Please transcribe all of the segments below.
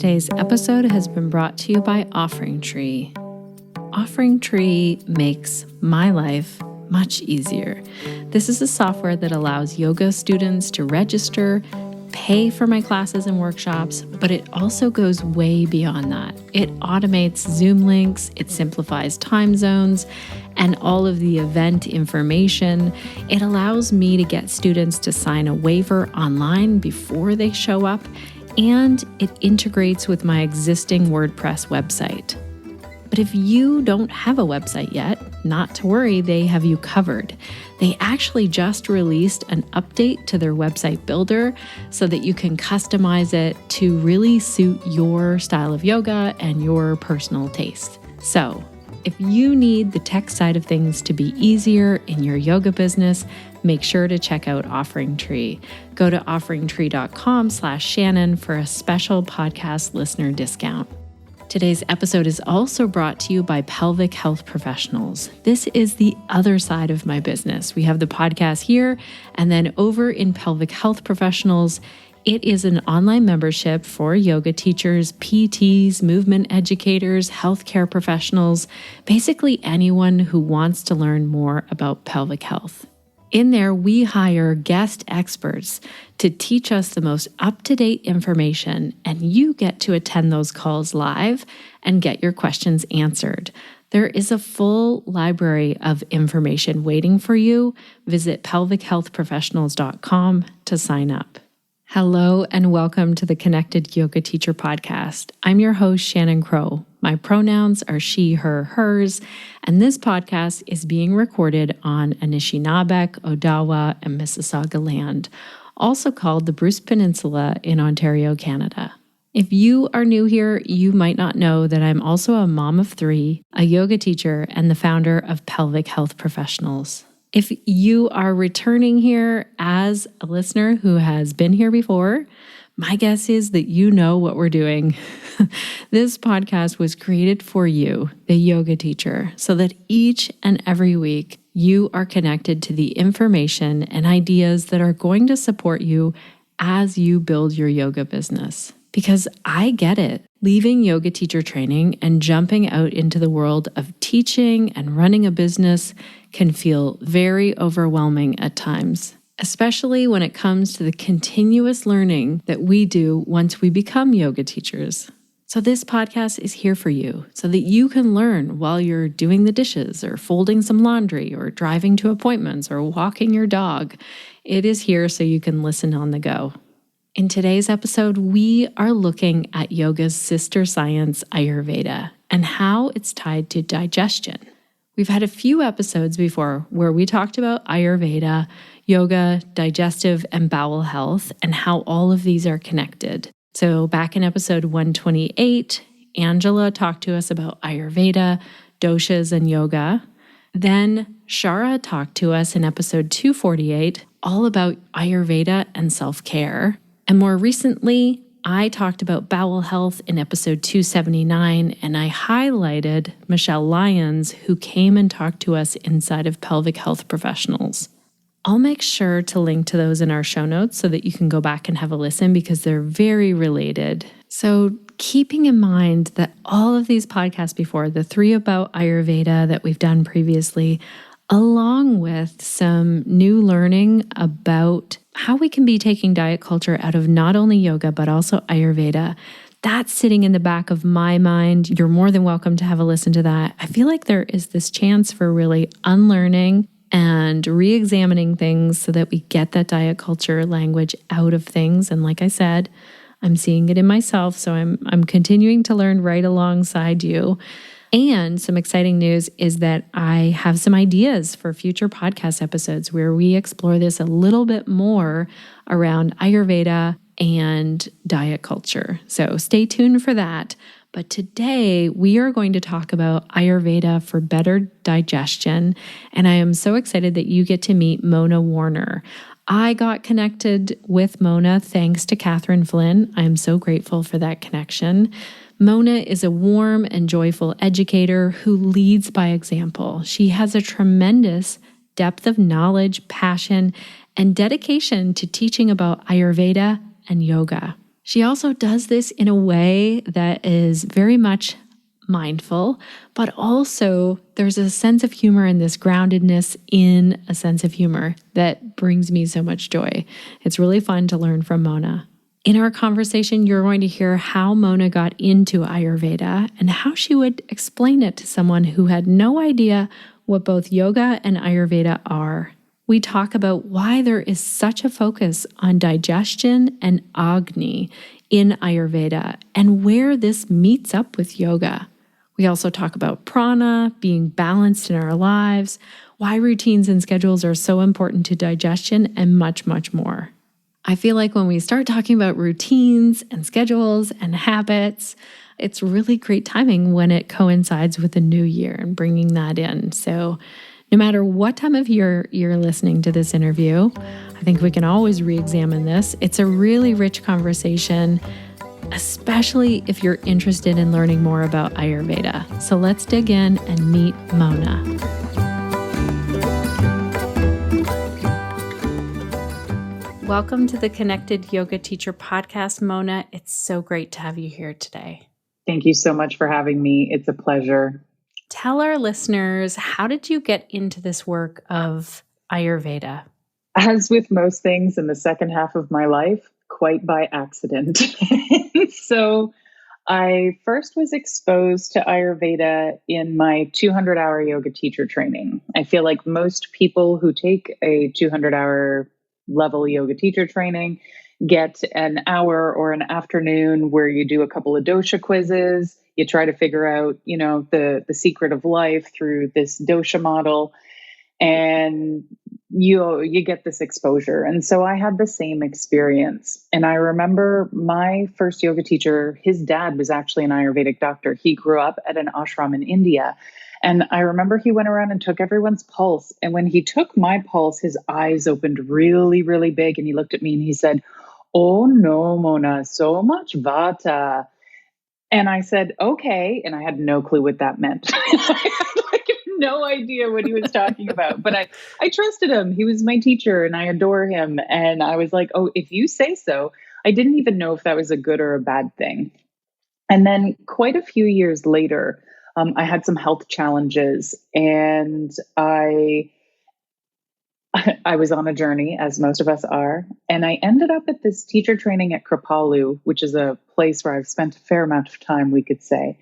Today's episode has been brought to you by Offering Tree. Offering Tree makes my life much easier. This is a software that allows yoga students to register, pay for my classes and workshops, but it also goes way beyond that. It automates Zoom links, it simplifies time zones, and all of the event information. It allows me to get students to sign a waiver online before they show up, and it integrates with my existing WordPress website. But if you don't have a website yet, not to worry, they have you covered. They actually just released an update to their website builder so that you can customize it to really suit your style of yoga and your personal taste. So, if you need the tech side of things to be easier in your yoga business, make sure to check out Offering Tree. Go to offeringtree.com/Shannon for a special podcast listener discount. Today's episode is also brought to you by Pelvic Health Professionals. This is the other side of my business. We have the podcast here, and then over in Pelvic Health Professionals, it is an online membership for yoga teachers, PTs, movement educators, healthcare professionals, basically anyone who wants to learn more about pelvic health. In there, we hire guest experts to teach us the most up-to-date information, and you get to attend those calls live and get your questions answered. There is a full library of information waiting for you. Visit pelvichealthprofessionals.com to sign up. Hello and welcome to the Connected Yoga Teacher Podcast. I'm your host, Shannon Crow. My pronouns are she, her, hers, and this podcast is being recorded on Anishinaabe, Odawa, and Mississauga land, also called the Bruce Peninsula in Ontario, Canada. If you are new here, you might not know that I'm also a mom of three, a yoga teacher, and the founder of Pelvic Health Professionals. If you are returning here as a listener who has been here before, my guess is that you know what we're doing. This podcast was created for you, the yoga teacher, so that each and every week you are connected to the information and ideas that are going to support you as you build your yoga business. Because I get it. Leaving yoga teacher training and jumping out into the world of teaching and running a business can feel very overwhelming at times, especially when it comes to the continuous learning that we do once we become yoga teachers. So this podcast is here for you so that you can learn while you're doing the dishes or folding some laundry or driving to appointments or walking your dog. It is here so you can listen on the go. In today's episode, we are looking at yoga's sister science, Ayurveda, and how it's tied to digestion. We've had a few episodes before where we talked about Ayurveda, yoga, digestive, and bowel health, and how all of these are connected. So back in episode 128, Angela talked to us about Ayurveda, doshas, and yoga. Then Shara talked to us in episode 248 all about Ayurveda and self-care. And more recently, I talked about bowel health in episode 279, and I highlighted Michelle Lyons, who came and talked to us inside of Pelvic Health Professionals. I'll make sure to link to those in our show notes so that you can go back and have a listen because they're very related. So keeping in mind that all of these podcasts before, the three about Ayurveda that we've done previously, along with some new learning about how we can be taking diet culture out of not only yoga, but also Ayurveda. That's sitting in the back of my mind. You're more than welcome to have a listen to that. I feel like there is this chance for really unlearning and re-examining things so that we get that diet culture language out of things. And like I said, I'm seeing it in myself, so I'm continuing to learn right alongside you. And some exciting news is that I have some ideas for future podcast episodes where we explore this a little bit more around Ayurveda and diet culture. So stay tuned for that. But today we are going to talk about Ayurveda for better digestion. And I am so excited that you get to meet Mona Warner. I got connected with Mona thanks to Catherine Flynn. I am so grateful for that connection. Mona is a warm and joyful educator who leads by example. She has a tremendous depth of knowledge, passion, and dedication to teaching about Ayurveda and yoga. She also does this in a way that is very much mindful, but also there's a sense of humor in this groundedness in a sense of humor that brings me so much joy. It's really fun to learn from Mona. In our conversation, you're going to hear how Mona got into Ayurveda and how she would explain it to someone who had no idea what both yoga and Ayurveda are. We talk about why there is such a focus on digestion and Agni in Ayurveda and where this meets up with yoga. We also talk about prana, being balanced in our lives, why routines and schedules are so important to digestion, and much, much more. I feel like when we start talking about routines and schedules and habits, it's really great timing when it coincides with the new year and bringing that in. So no matter what time of year you're listening to this interview, I think we can always re-examine this. It's a really rich conversation, especially if you're interested in learning more about Ayurveda. So let's dig in and meet Mona. Welcome to the Connected Yoga Teacher Podcast, Mona. It's so great to have you here today. Thank you so much for having me. It's a pleasure. Tell our listeners, how did you get into this work of Ayurveda? As with most things in the second half of my life, quite by accident. So I first was exposed to Ayurveda in my 200-hour yoga teacher training. I feel like most people who take a 200-hour level yoga teacher training get an hour or an afternoon where you do a couple of dosha quizzes. You try to figure out, the secret of life through this dosha model, and you get this exposure. And so I had the same experience. And I remember my first yoga teacher, his dad was actually an Ayurvedic doctor. He grew up at an ashram in India. And I remember he went around and took everyone's pulse. And when he took my pulse, his eyes opened really, really big. And he looked at me and he said, "Oh no, Mona, so much vata." And I said, "Okay." And I had no clue what that meant. I had no idea what he was talking about, but I trusted him. He was my teacher and I adore him. And I was like, "Oh, if you say so." I didn't even know if that was a good or a bad thing. And then quite a few years later, I had some health challenges and I was on a journey, as most of us are, and I ended up at this teacher training at Kripalu, which is a place where I've spent a fair amount of time, we could say.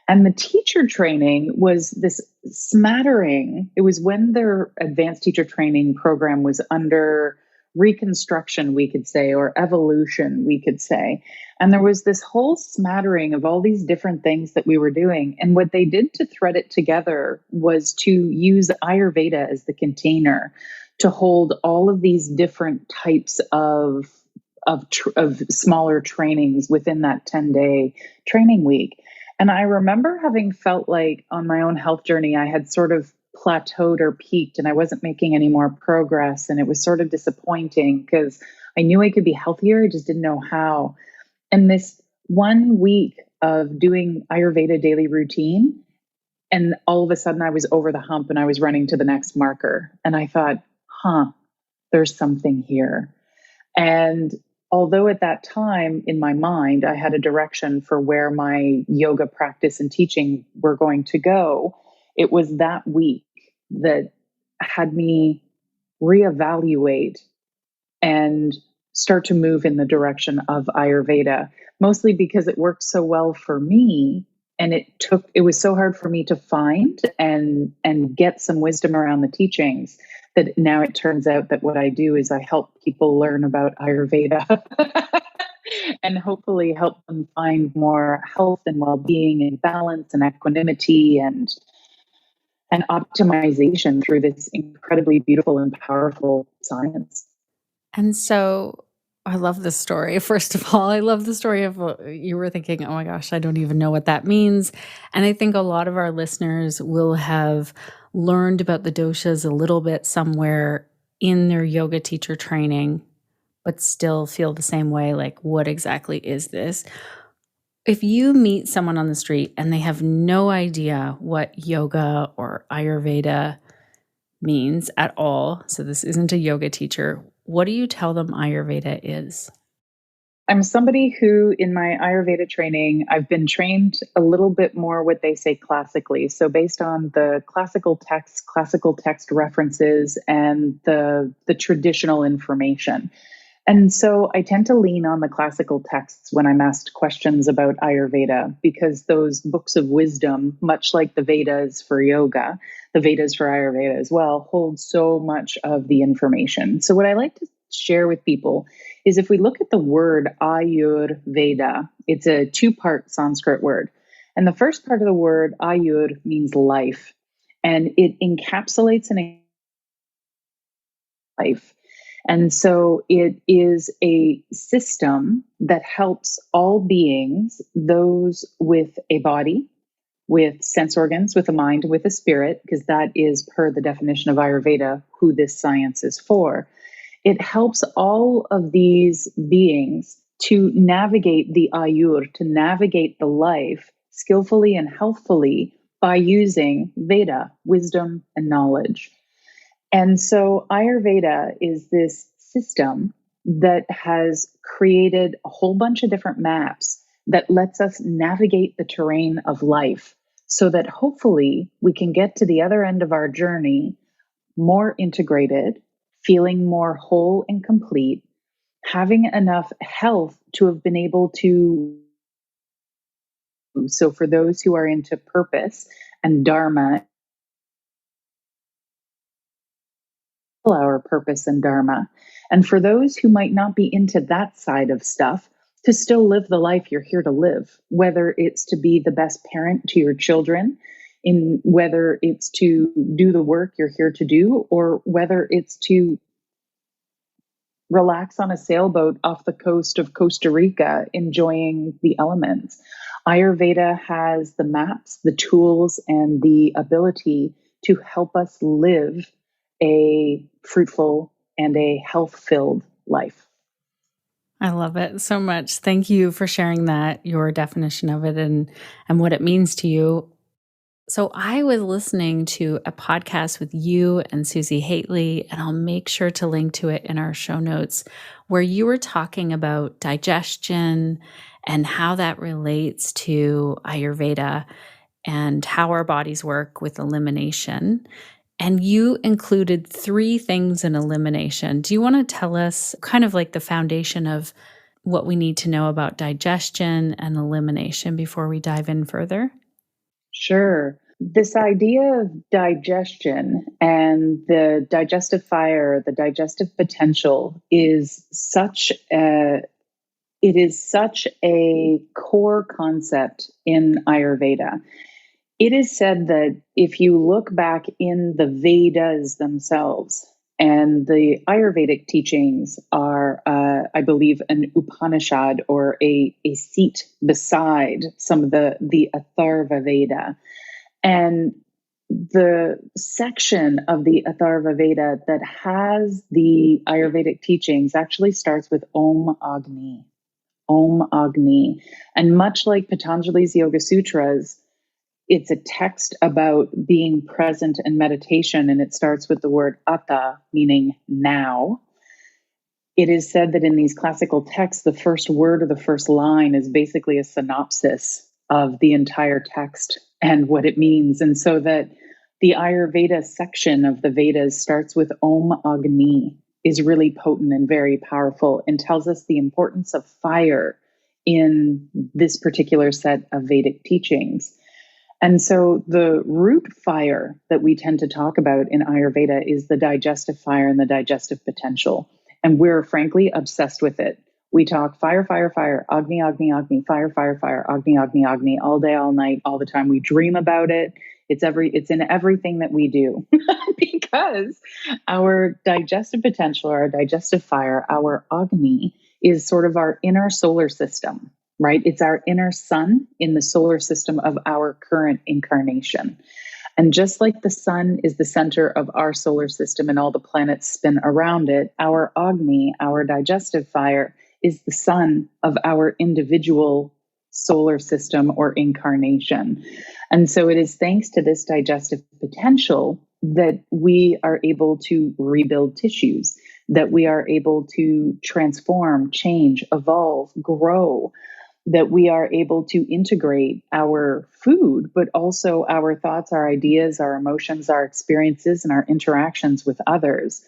And the teacher training was this smattering. It was when their advanced teacher training program was under reconstruction, we could say, or evolution, we could say. And there was this whole smattering of all these different things that we were doing. And what they did to thread it together was to use Ayurveda as the container to hold all of these different types of smaller trainings within that 10-day training week. And I remember having felt like on my own health journey, I had sort of plateaued or peaked and I wasn't making any more progress. And it was sort of disappointing because I knew I could be healthier. I just didn't know how. And this 1 week of doing Ayurveda daily routine, and all of a sudden I was over the hump and I was running to the next marker. And I thought, there's something here. And although at that time in my mind, I had a direction for where my yoga practice and teaching were going to go, it was that week that had me reevaluate and start to move in the direction of Ayurveda, mostly because it worked so well for me. And it was so hard for me to find and get some wisdom around the teachings that now it turns out that what I do is I help people learn about Ayurveda and hopefully help them find more health and well-being and balance and equanimity and optimization through this incredibly beautiful and powerful science. And so I love this story. First of all, I love the story of you were thinking, "Oh my gosh, I don't even know what that means." And I think a lot of our listeners will have learned about the doshas a little bit somewhere in their yoga teacher training, but still feel the same way, like, what exactly is this? If you meet someone on the street and they have no idea what yoga or Ayurveda means at all, so this isn't a yoga teacher, what do you tell them Ayurveda is? I'm somebody who, in my Ayurveda training, I've been trained a little bit more what they say classically. So, based on the classical text references, and the traditional information. And so I tend to lean on the classical texts when I'm asked questions about Ayurveda, because those books of wisdom, much like the Vedas for yoga, the Vedas for Ayurveda as well, hold so much of the information. So what I like to share with people is, if we look at the word Ayurveda, it's a two-part Sanskrit word. And the first part of the word Ayur means life, and it encapsulates an life. And so it is a system that helps all beings, those with a body, with sense organs, with a mind, with a spirit, because that is, per the definition of Ayurveda, who this science is for. It helps all of these beings to navigate the Ayur, to navigate the life skillfully and healthfully by using Veda, wisdom and knowledge. And so Ayurveda is this system that has created a whole bunch of different maps that lets us navigate the terrain of life, so that hopefully we can get to the other end of our journey more integrated, feeling more whole and complete, having enough health to have been able to. So for those who are into purpose and dharma, our purpose and dharma. And for those who might not be into that side of stuff, to still live the life you're here to live, whether it's to be the best parent to your children, in whether it's to do the work you're here to do, or whether it's to relax on a sailboat off the coast of Costa Rica, enjoying the elements. Ayurveda has the maps, the tools, and the ability to help us live a fruitful and a health-filled life. I love it so much. Thank you for sharing that, your definition of it and what it means to you. So I was listening to a podcast with you and Susie Haitley, and I'll make sure to link to it in our show notes, where you were talking about digestion and how that relates to Ayurveda and how our bodies work with elimination. And you included 3 things in elimination. Do you want to tell us kind of like the foundation of what we need to know about digestion and elimination before we dive in further? Sure. This idea of digestion and the digestive fire, the digestive potential, is such a core concept in Ayurveda. It is said that if you look back in the Vedas themselves, and the Ayurvedic teachings are, I believe, an Upanishad, or a seat beside some of the Atharva Veda. And the section of the Atharva Veda that has the Ayurvedic teachings actually starts with Om Agni. Om Agni. And much like Patanjali's Yoga Sutras, it's a text about being present and meditation, and it starts with the word Ata, meaning now. It is said that in these classical texts, the first word or the first line is basically a synopsis of the entire text and what it means. And so that the Ayurveda section of the Vedas starts with Om Agni is really potent and very powerful, and tells us the importance of fire in this particular set of Vedic teachings. And so the root fire that we tend to talk about in Ayurveda is the digestive fire and the digestive potential. And we're frankly obsessed with it. We talk fire, fire, fire, Agni, Agni, Agni, fire, fire, fire, Agni, Agni, Agni, all day, all night, all the time. We dream about it. It's in everything that we do, because our digestive potential, our digestive fire, our Agni, is sort of our inner solar system, right? It's our inner sun in the solar system of our current incarnation. And just like the sun is the center of our solar system and all the planets spin around it, our Agni, our digestive fire, is the sun of our individual solar system or incarnation. And so it is thanks to this digestive potential that we are able to rebuild tissues, that we are able to transform, change, evolve, grow, that we are able to integrate our food, but also our thoughts, our ideas, our emotions, our experiences, and our interactions with others.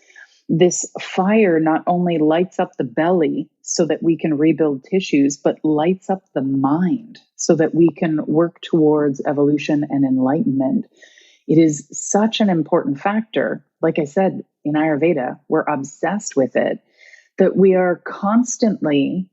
This fire not only lights up the belly so that we can rebuild tissues, but lights up the mind so that we can work towards evolution and enlightenment. It is such an important factor. Like I said, in Ayurveda, we're obsessed with it, that we are constantly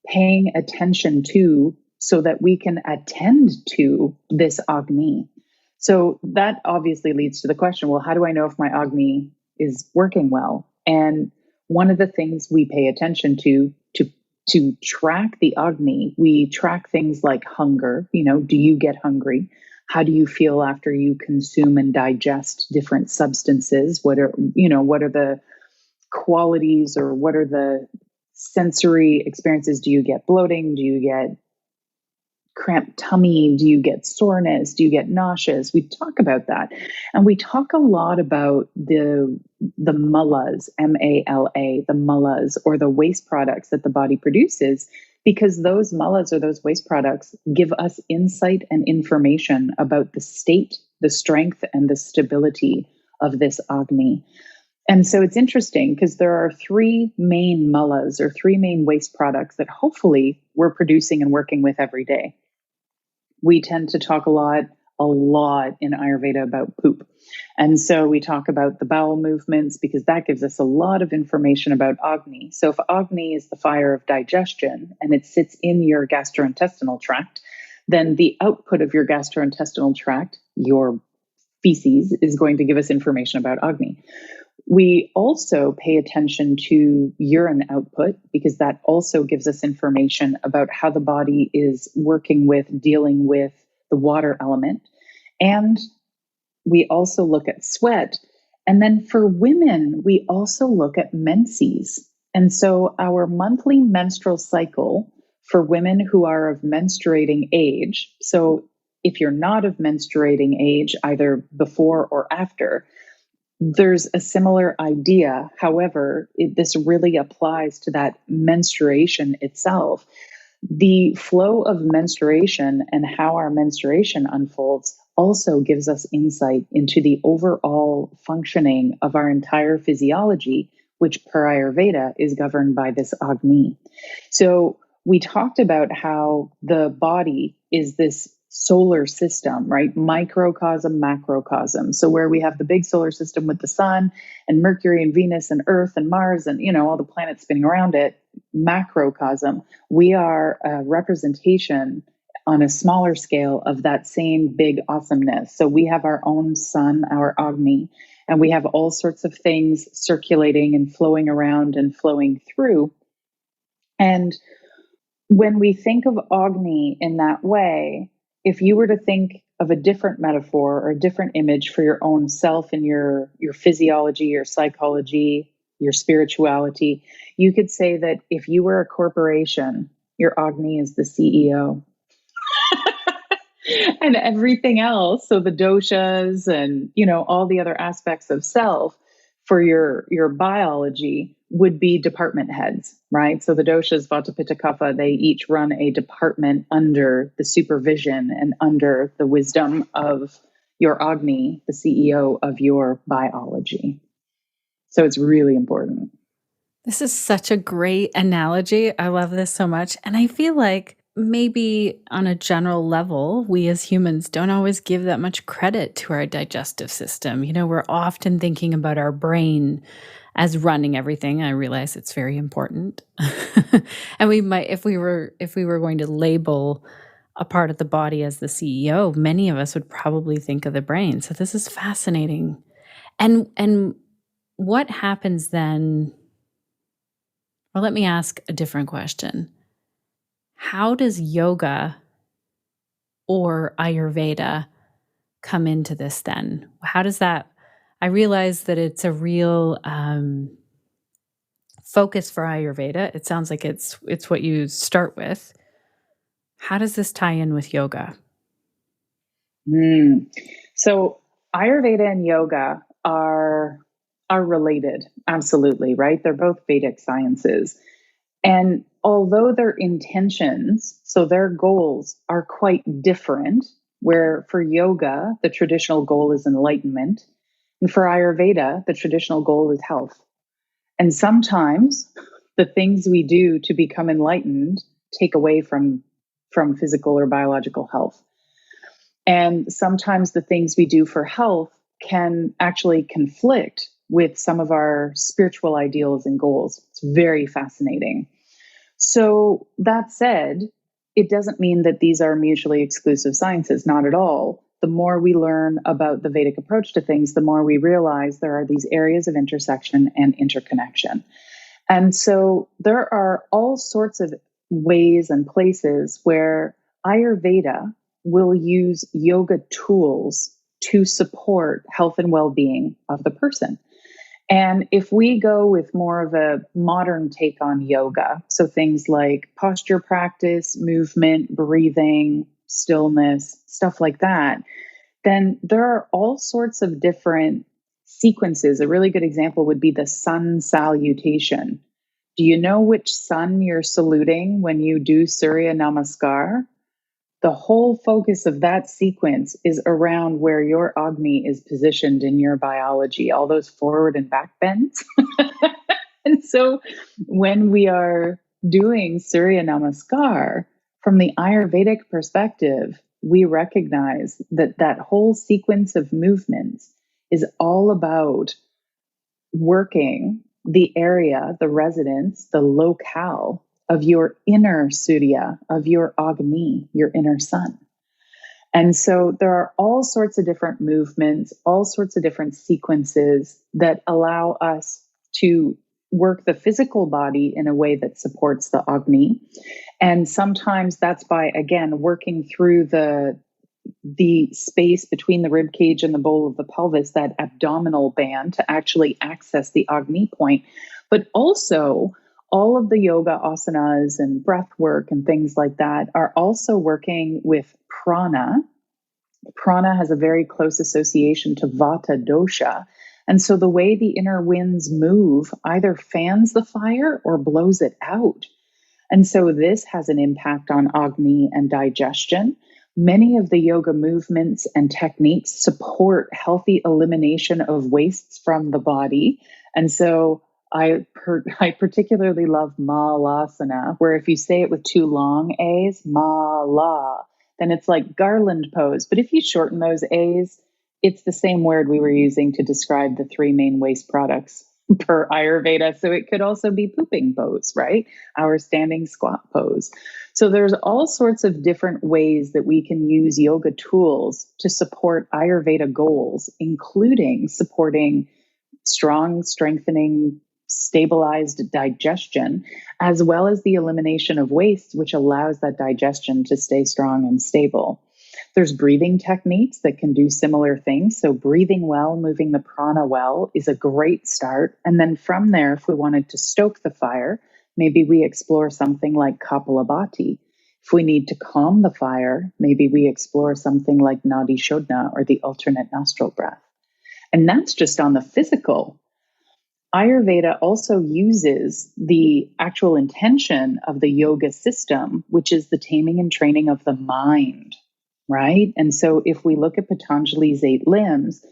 paying attention to so that we can attend to this Agni. So that obviously leads to the question, well, how do I know if my Agni is working well? And one of the things we pay attention to track the Agni, we track things like hunger. Do you get hungry? How do you feel after you consume and digest different substances? What are the qualities, or what are the sensory experiences? Do you get bloating? Do you get cramped tummy? Do you get soreness? Do you get nauseous? We talk about that. And we talk a lot about the mullahs, M-A-L-A, the mullahs, or the waste products that the body produces, because those mullahs or those waste products give us insight and information about the state, the strength, and the stability of this Agni. And so it's interesting because there are three main mullahs, or three main waste products, that hopefully we're producing and working with every day. We tend to talk a lot in Ayurveda about poop. And so we talk about the bowel movements because that gives us a lot of information about Agni. So if Agni is the fire of digestion and it sits in your gastrointestinal tract, then the output of your gastrointestinal tract, your feces, is going to give us information about Agni. We also pay attention to urine output because that also gives us information about how the body is dealing with the water element. And we also look at sweat. And then for women, we also look at menses. And so our monthly menstrual cycle for women who are of menstruating age, so if you're not of menstruating age, either before or after, there's a similar idea. However, this really applies to that menstruation itself. The flow of menstruation and how our menstruation unfolds also gives us insight into the overall functioning of our entire physiology, which per Ayurveda is governed by this Agni. So we talked about how the body is this solar system, right? Microcosm, macrocosm. So where we have the big solar system with the sun and Mercury and Venus and Earth and Mars and, all the planets spinning around it, macrocosm, we are a representation on a smaller scale of that same big awesomeness. So we have our own sun, our Agni, and we have all sorts of things circulating and flowing around and flowing through. And when we think of Agni in that way, if you were to think of a different metaphor or a different image for your own self and your physiology, your psychology, your spirituality, you could say that if you were a corporation, your Agni is the CEO. And everything else, so the doshas and, all the other aspects of self for your biology would be department heads, right? So the doshas, Vata, Pitta, Kapha, they each run a department under the supervision and under the wisdom of your Agni, the CEO of your biology. So it's really important. This is such a great analogy. I love this so much. And I feel like maybe on a general level, we as humans don't always give that much credit to our digestive system. We're often thinking about our brain as running everything. I realize it's very important. And we might, if we were going to label a part of the body as the CEO, many of us would probably think of the brain. So this is fascinating. And what happens then? Well, let me ask a different question. How does yoga or Ayurveda come into this then? How does that? I realize that it's a real focus for Ayurveda. It sounds like it's what you start with. How does this tie in with yoga? So Ayurveda and yoga are are related. Absolutely, right? They're both Vedic sciences. And although their intentions, so their goals are quite different, where for yoga, the traditional goal is enlightenment, and for Ayurveda, the traditional goal is health. And sometimes the things we do to become enlightened take away from physical or biological health. And sometimes the things we do for health can actually conflict with some of our spiritual ideals and goals. It's very fascinating. So, that said, it doesn't mean that these are mutually exclusive sciences, not at all. The more we learn about the Vedic approach to things, the more we realize there are these areas of intersection and interconnection. And so there are all sorts of ways and places where Ayurveda will use yoga tools to support health and well-being of the person. And if we go with more of a modern take on yoga, so things like posture practice, movement, breathing, stillness, stuff like that, then there are all sorts of different sequences. A really good example would be the sun salutation. Do you know which sun you're saluting when you do Surya Namaskar? The whole focus of that sequence is around where your Agni is positioned in your biology, all those forward and back bends. And so when we are doing Surya Namaskar, from the Ayurvedic perspective, we recognize that that whole sequence of movements is all about working the area, the residence, the locale of your inner Surya, of your Agni, your inner sun. And so there are all sorts of different movements, all sorts of different sequences that allow us to work the physical body in a way that supports the Agni. And sometimes that's by, again, working through the space between the rib cage and the bowl of the pelvis, that abdominal band, to actually access the Agni point. But also, all of the yoga asanas and breath work and things like that are also working with prana. Prana has a very close association to vata dosha. And so the way the inner winds move either fans the fire or blows it out. And so this has an impact on Agni and digestion. Many of the yoga movements and techniques support healthy elimination of wastes from the body. And so I particularly love Malasana, where if you say it with two long A's, Mala, then it's like garland pose. But if you shorten those A's, it's the same word we were using to describe the three main waste products per Ayurveda. So it could also be pooping pose, right? Our standing squat pose. So there's all sorts of different ways that we can use yoga tools to support Ayurveda goals, including supporting strong, strengthening, stabilized digestion, as well as the elimination of waste, which allows that digestion to stay strong and stable. There's breathing techniques that can do similar things. So breathing well, moving the prana well is a great start. And then from there, if we wanted to stoke the fire, maybe we explore something like Kapalabhati. If we need to calm the fire, maybe we explore something like Nadi Shodhana or the alternate nostril breath. And that's just on the physical. Ayurveda also uses the actual intention of the yoga system, which is the taming and training of the mind, right? And so if we look at Patanjali's 8 limbs,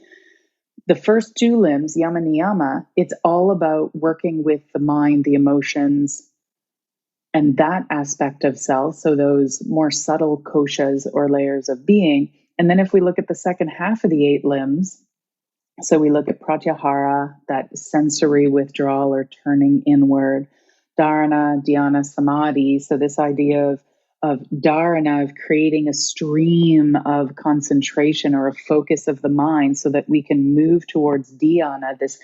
the first 2 limbs, yama niyama, it's all about working with the mind, the emotions, and that aspect of self. So those more subtle koshas or layers of being. And then if we look at the second half of the 8 limbs, so we look at pratyahara, that sensory withdrawal or turning inward, dharana, dhyana, samadhi. So this idea of dharana, of creating a stream of concentration or a focus of the mind so that we can move towards dhyana, this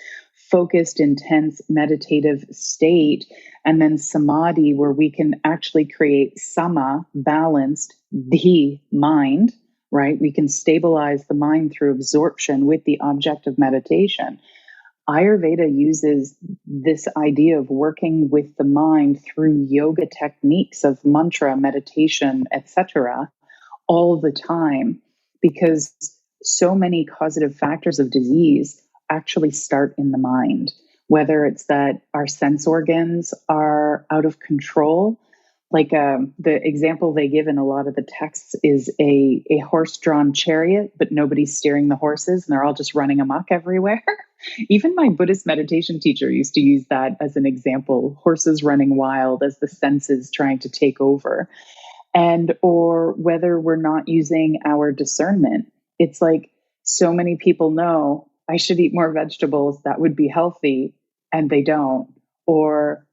focused, intense, meditative state. And then samadhi, where we can actually create sama, balanced, the mind, right? We can stabilize the mind through absorption with the object of meditation. Ayurveda uses this idea of working with the mind through yoga techniques of mantra, meditation, etc., all the time, because so many causative factors of disease actually start in the mind, whether it's that our sense organs are out of control. Like the example they give in a lot of the texts is a horse-drawn chariot, but nobody's steering the horses and they're all just running amok everywhere. Even my Buddhist meditation teacher used to use that as an example, horses running wild as the senses trying to take over. And or whether we're not using our discernment. It's like so many people know I should eat more vegetables, that would be healthy, and they don't. Or,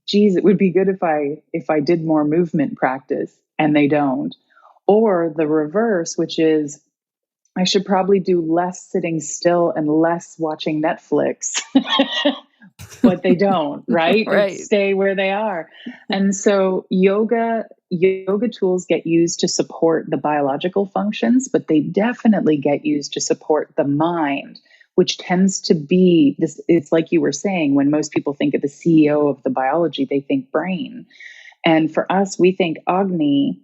geez, it would be good if I did more movement practice, and they don't. Or the reverse, which is I should probably do less sitting still and less watching Netflix. But they don't, right? Right. They stay where they are. And so yoga tools get used to support the biological functions, but they definitely get used to support the mind, which tends to be this. It's like you were saying, when most people think of the CEO of the biology, they think brain. And for us, we think Agni.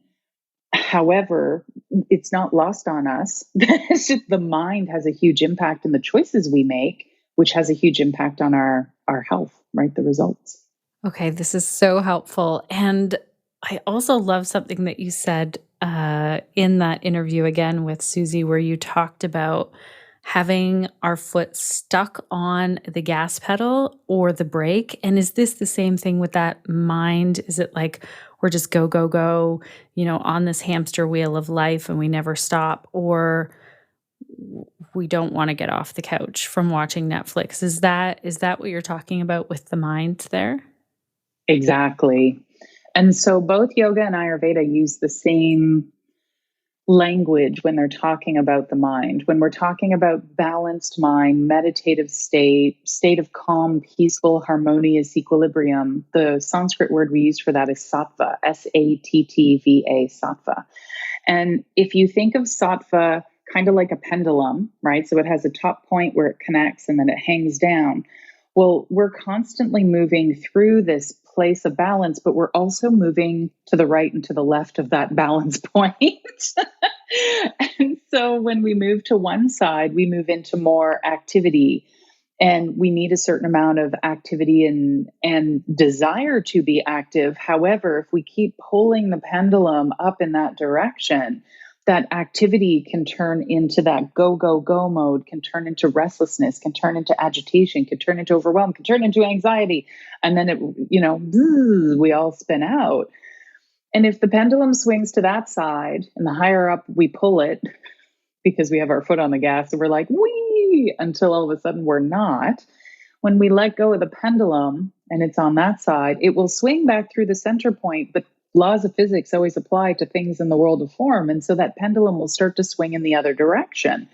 However, it's not lost on us. It's just the mind has a huge impact in the choices we make, which has a huge impact on our health, right? The results. Okay, this is so helpful. And I also love something that you said in that interview again with Susie, where you talked about having our foot stuck on the gas pedal or the brake. And is this the same thing with that mind? Is it like we're just go, go, go, on this hamster wheel of life and we never stop? Or we don't want to get off the couch from watching Netflix. Is that what you're talking about with the mind there? Exactly. And so both yoga and Ayurveda use the same language when they're talking about the mind. When we're talking about balanced mind, meditative state of calm, peaceful, harmonious equilibrium, the Sanskrit word we use for that is sattva, sattva, sattva. And if you think of sattva kind of like a pendulum, right? So it has a top point where it connects and then it hangs down. Well, we're constantly moving through this place of balance, but we're also moving to the right and to the left of that balance point. And so when we move to one side, we move into more activity, and we need a certain amount of activity and desire to be active. However, if we keep pulling the pendulum up in that direction, that activity can turn into that go, go, go mode, can turn into restlessness, can turn into agitation, can turn into overwhelm, can turn into anxiety. And then we all spin out. And if the pendulum swings to that side and the higher up we pull it, because we have our foot on the gas and we're like, wee, until all of a sudden we're not. When we let go of the pendulum and it's on that side, it will swing back through the center point, but laws of physics always apply to things in the world of form. And so that pendulum will start to swing in the other direction.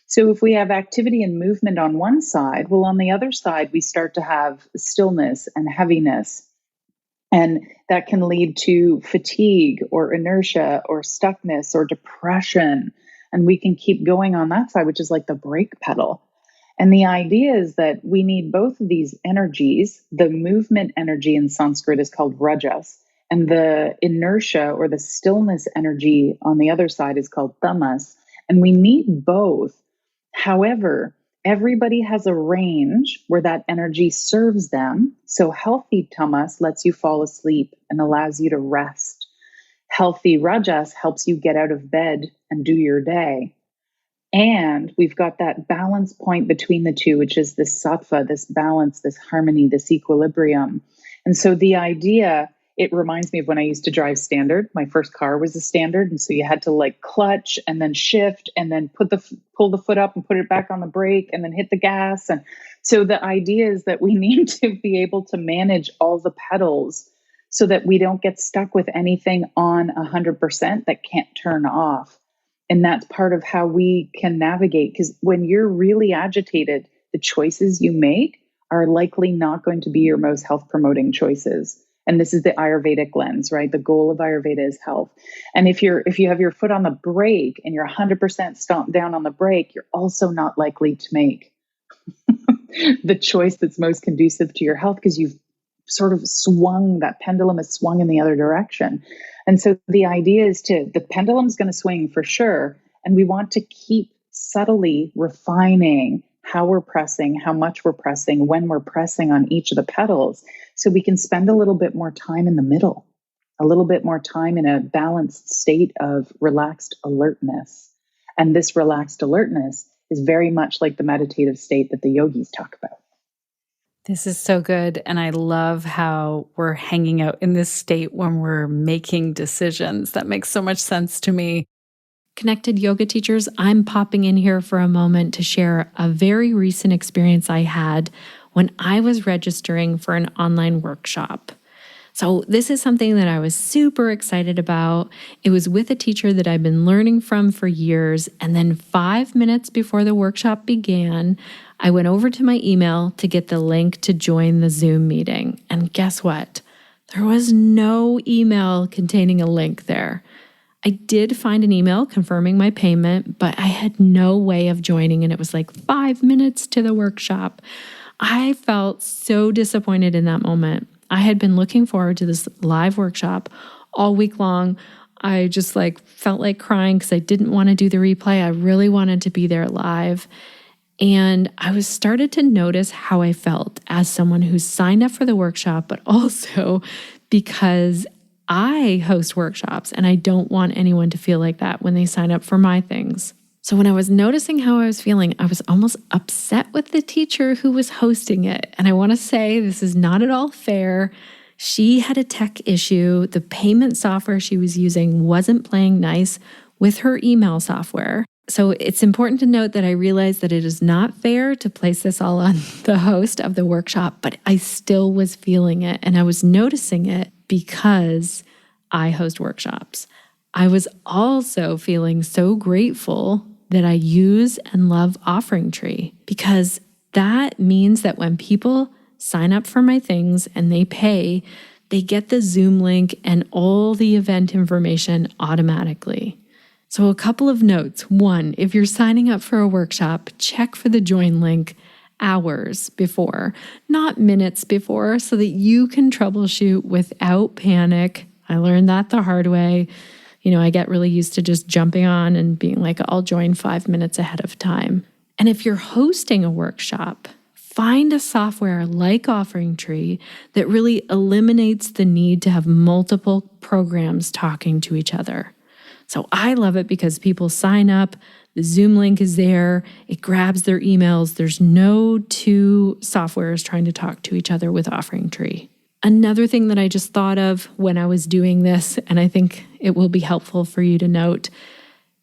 So if we have activity and movement on one side, well, on the other side, we start to have stillness and heaviness. And that can lead to fatigue or inertia or stuckness or depression. And we can keep going on that side, which is like the brake pedal. And the idea is that we need both of these energies. The movement energy in Sanskrit is called rajas, and the inertia or the stillness energy on the other side is called tamas. And we need both. However, everybody has a range where that energy serves them. So healthy tamas lets you fall asleep and allows you to rest. Healthy rajas helps you get out of bed and do your day. And we've got that balance point between the two, which is this sattva, this balance, this harmony, this equilibrium. And so the idea, it reminds me of when I used to drive standard. My first car was a standard. And so you had to like clutch and then shift and then pull the foot up and put it back on the brake and then hit the gas. And so the idea is that we need to be able to manage all the pedals so that we don't get stuck with anything on 100% that can't turn off. And that's part of how we can navigate. Because when you're really agitated, the choices you make are likely not going to be your most health promoting choices. And this is the Ayurvedic lens, right? The goal of Ayurveda is health. And if you have your foot on the brake and you're 100% stomped down on the brake, you're also not likely to make the choice that's most conducive to your health, because you've sort of swung, that pendulum is swung in the other direction. And so the idea is the pendulum's going to swing for sure. And we want to keep subtly refining how we're pressing, how much we're pressing, when we're pressing on each of the petals, so we can spend a little bit more time in the middle, a little bit more time in a balanced state of relaxed alertness. And this relaxed alertness is very much like the meditative state that the yogis talk about. This is so good. And I love how we're hanging out in this state when we're making decisions. That makes so much sense to me. Connected yoga teachers, I'm popping in here for a moment to share a very recent experience I had when I was registering for an online workshop. So this is something that I was super excited about. It was with a teacher that I've been learning from for years. And then 5 minutes before the workshop began, I went over to my email to get the link to join the Zoom meeting. And guess what? There was no email containing a link there. I did find an email confirming my payment, but I had no way of joining, and it was like 5 minutes to the workshop. I felt so disappointed in that moment. I had been looking forward to this live workshop all week long. I just felt like crying because I didn't want to do the replay. I really wanted to be there live. And I was started to notice how I felt as someone who signed up for the workshop, but also because I host workshops and I don't want anyone to feel like that when they sign up for my things. So when I was noticing how I was feeling, I was almost upset with the teacher who was hosting it. And I want to say this is not at all fair. She had a tech issue. The payment software she was using wasn't playing nice with her email software. So it's important to note that I realized that it is not fair to place this all on the host of the workshop, but I still was feeling it and I was noticing it because I host workshops. I was also feeling so grateful that I use and love Offering Tree, because that means that when people sign up for my things and they pay, they get the Zoom link and all the event information automatically. So a couple of notes. One, if you're signing up for a workshop, check for the join link hours before, not minutes before, so that you can troubleshoot without panic. I learned that the hard way. I get really used to just jumping on and being like, I'll join 5 minutes ahead of time. And if you're hosting a workshop, find a software like Offering Tree that really eliminates the need to have multiple programs talking to each other. So I love it because people sign up, the Zoom link is there, it grabs their emails. There's no two softwares trying to talk to each other with Offering Tree. Another thing that I just thought of when I was doing this, and I think it will be helpful for you to note,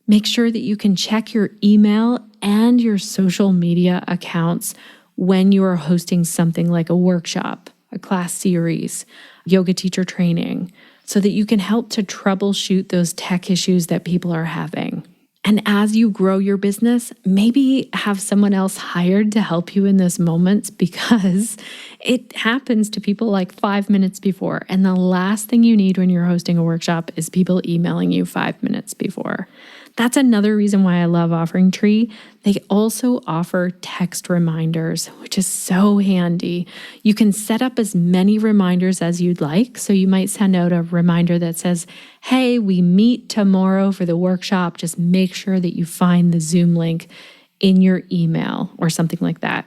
make sure that you can check your email and your social media accounts when you are hosting something like a workshop, a class series, yoga teacher training, so that you can help to troubleshoot those tech issues that people are having. And as you grow your business, maybe have someone else hired to help you in those moments, because it happens to people like 5 minutes before. And the last thing you need when you're hosting a workshop is people emailing you 5 minutes before. That's another reason why I love Offering Tree. They also offer text reminders, which is so handy. You can set up as many reminders as you'd like. So you might send out a reminder that says, hey, we meet tomorrow for the workshop. Just make sure that you find the Zoom link in your email or something like that.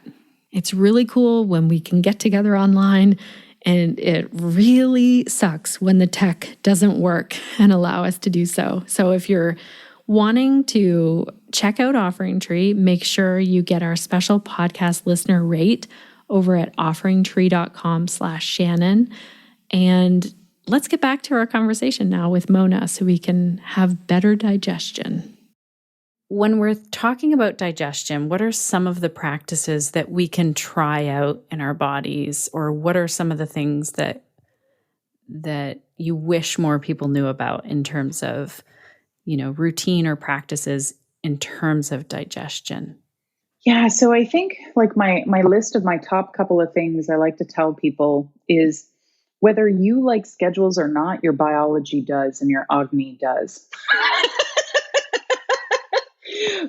It's really cool when we can get together online, and it really sucks when the tech doesn't work and allow us to do so. So if you're wanting to check out Offering Tree, make sure you get our special podcast listener rate over at offeringtree.com/Shannon. And let's get back to our conversation now with Mona so we can have better digestion. When we're talking about digestion, what are some of the practices that we can try out in our bodies, or what are some of the things that you wish more people knew about in terms of routine or practices in terms of digestion? Yeah, so I think my list of my top couple of things I like to tell people is, whether you like schedules or not, your biology does and your Agni does.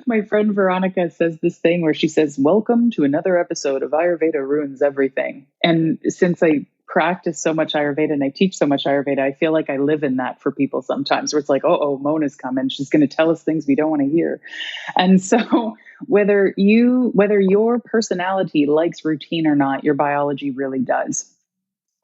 My friend Veronica says this thing where she says, welcome to another episode of Ayurveda Ruins Everything. And since I practice so much Ayurveda and I teach so much Ayurveda, I feel like I live in that for people sometimes, where it's like, oh, Mona's coming. She's going to tell us things we don't want to hear. And so whether your personality likes routine or not, your biology really does.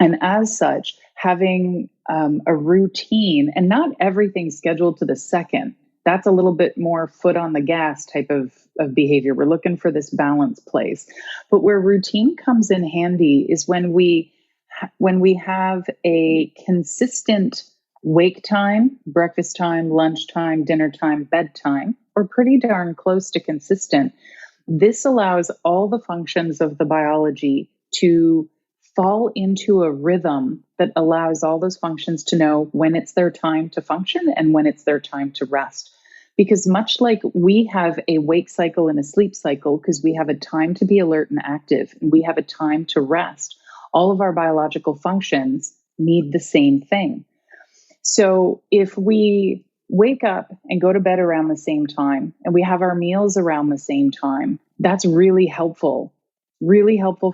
And as such, having a routine and not everything scheduled to the second, that's a little bit more foot on the gas type of behavior. We're looking for this balanced place. But where routine comes in handy is when we have a consistent wake time, breakfast time, lunch time, dinner time, bedtime, or pretty darn close to consistent. This allows all the functions of the biology to fall into a rhythm that allows all those functions to know when it's their time to function and when it's their time to rest. Because much like we have a wake cycle and a sleep cycle, because we have a time to be alert and active, and we have a time to rest, all of our biological functions need the same thing. So if we wake up and go to bed around the same time, and we have our meals around the same time, that's really helpful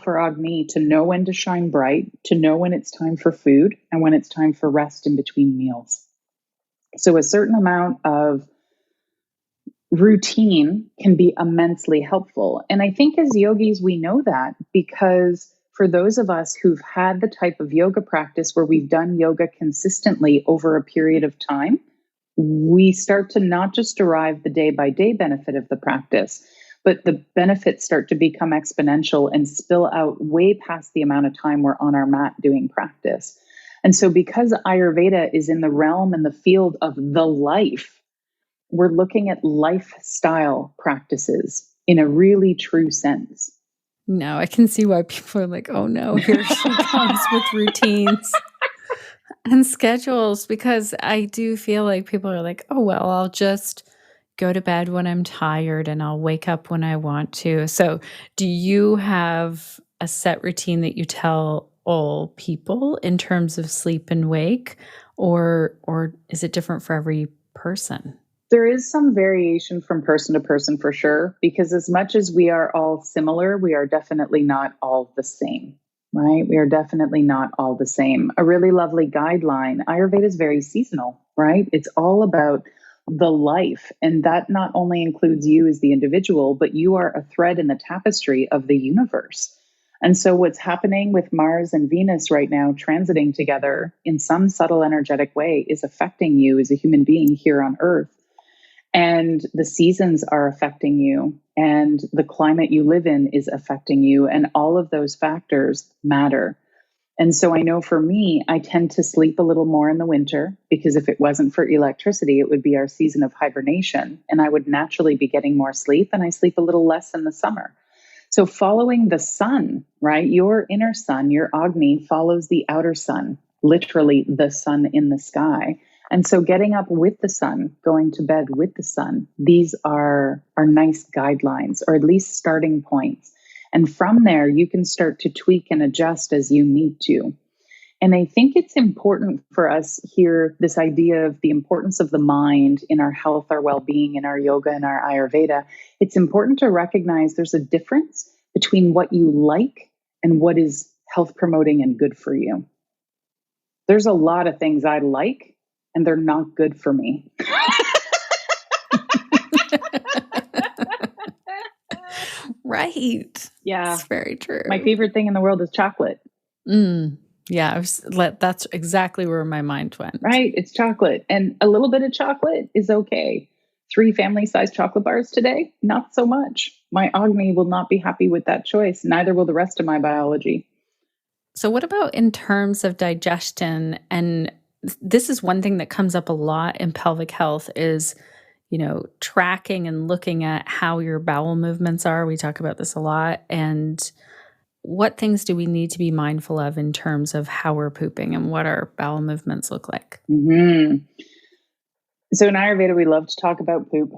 for Agni to know when to shine bright, to know when it's time for food and when it's time for rest in between meals. So a certain amount of routine can be immensely helpful. And I think as yogis, we know that because for those of us who've had the type of yoga practice where we've done yoga consistently over a period of time, we start to not just derive the day-by-day benefit of the practice, but the benefits start to become exponential and spill out way past the amount of time we're on our mat doing practice. And so because Ayurveda is in the realm and the field of the life, we're looking at lifestyle practices in a really true sense. No, I can see why people are like, oh no, here she comes with routines and schedules, because I do feel like people are like, oh, well, I'll just go to bed when I'm tired and I'll wake up when I want to. So do you have a set routine that you tell all people in terms of sleep and wake, or is it different for every person? There is some variation from person to person for sure, because as much as we are all similar, we are definitely not all the same, right? We are definitely not all the same. A really lovely guideline, Ayurveda is very seasonal, right? It's all about the life. And that not only includes you as the individual, but you are a thread in the tapestry of the universe. And so what's happening with Mars and Venus right now transiting together in some subtle energetic way is affecting you as a human being here on Earth. And the seasons are affecting you, and the climate you live in is affecting you, and all of those factors matter. And so I know for me, I tend to sleep a little more in the winter, because if it wasn't for electricity, it would be our season of hibernation, and I would naturally be getting more sleep, and I sleep a little less in the summer. So following the sun, right? Your inner sun, your Agni, follows the outer sun, literally the sun in the sky. And so getting up with the sun, going to bed with the sun, these are nice guidelines, or at least starting points. And from there, you can start to tweak and adjust as you need to. And I think it's important for us here, this idea of the importance of the mind in our health, our well-being, in our yoga and our Ayurveda. It's important to recognize there's a difference between what you like and what is health promoting and good for you. There's a lot of things I like, and they're not good for me. Right. Yeah. It's very true. My favorite thing in the world is chocolate. Yeah, that's exactly where my mind went. Right? It's chocolate. And a little bit of chocolate is okay. 3 family-sized chocolate bars today? Not so much. My Agni will not be happy with that choice. Neither will the rest of my biology. So what about in terms of digestion? And this is one thing that comes up a lot in pelvic health is, tracking and looking at how your bowel movements are. We talk about this a lot. And what things do we need to be mindful of in terms of how we're pooping and what our bowel movements look like? Mm-hmm. So in Ayurveda, we love to talk about poop.